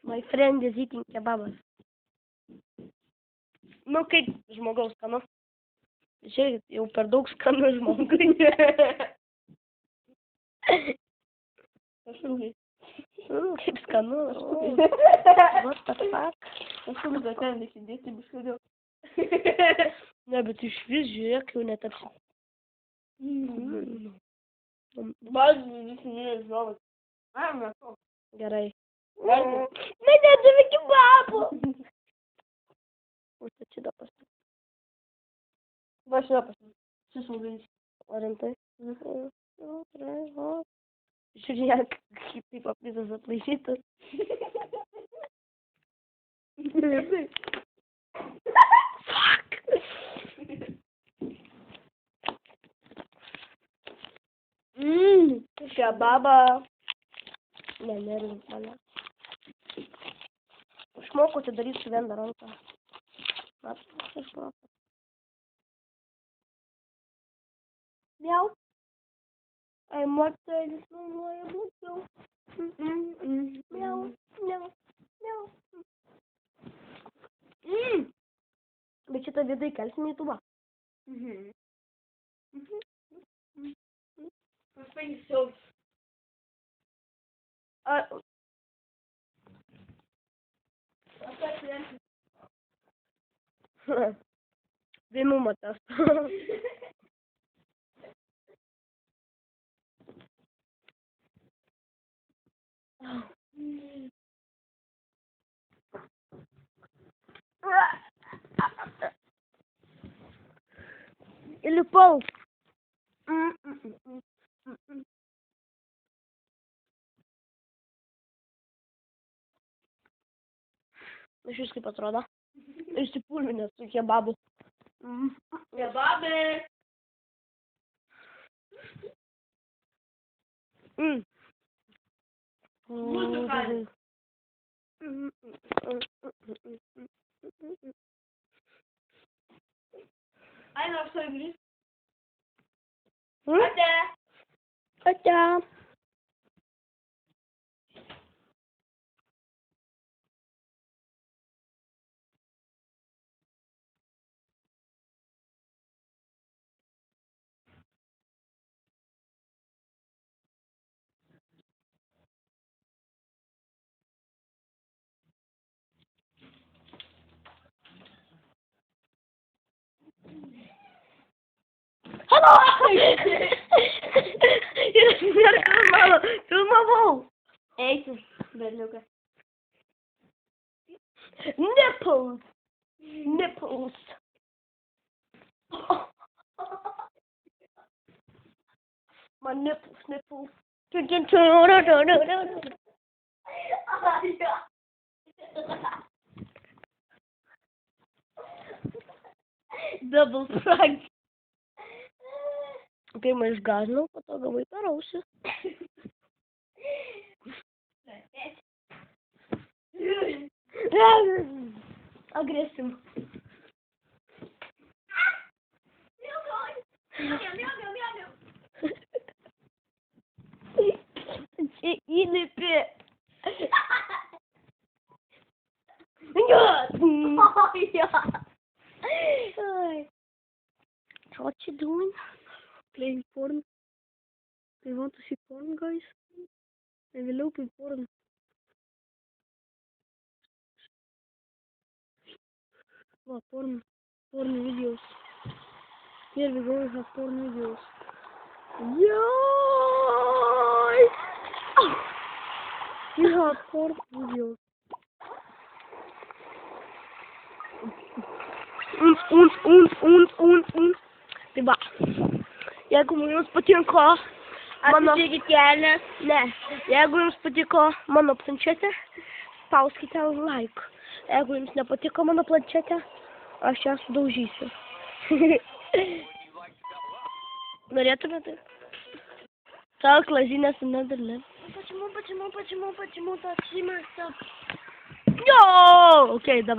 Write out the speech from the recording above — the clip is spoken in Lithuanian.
My friend is eating kebabas. Nu, kaip žmogaus skanu. Žiūrėkit, jau per daug skanu žmogui. Kaip skanu. What the fuck? Aš gal ten nesidėti biškėliau. Ne, bet iš vis žiūrėk, jau netapsi. Valgyti visi mėlis žovas. Gerai. Valgyti. Man nedavė kebabų. Oi, čia da pasakė. Va šitą pasakyti. Šis mūdais. O rimtai? Žiūrėk, kaip taip apvisas aplaišytas. Fuck! Kebabą. Ne, nervink mane. Išmokau atidaryti su viena ranka. Išmokau. Miau. Ai, moteris nuoja būtų. Miau, miau, miau. Bet šitą vidą įkelsim į YouTube'ą. Vėmumo testą. Įlipau. Aš jūs kaip atrodo. Išsipulminęs su kebabu. Kebabė. Mūsų kalė. Ai, nors tai grįžt. Ate. Ate. Halo! Filmavau! Eisis, berniukas. Nipples! Nipples! My nipples, nipples. Double frag. Pirmą išgažinau, po to gavai per ausį. Agresyv. Čia įlipi. What you doing? Playing porn? They want to see porn, guys? They will open porn. Wow, porn videos. Here we go, we have porn videos. Yay! We have porn videos. Tai va, jeigu jums patiko mano... Ne, jeigu jums patiko mano planšetė, spauskite like. Jeigu jums nepatiko mano planšetė, aš ją sudaužysiu. Norėtumėte? Так, лазиня с Netherlands. Почему так снимается? Йоу! Окей, давай.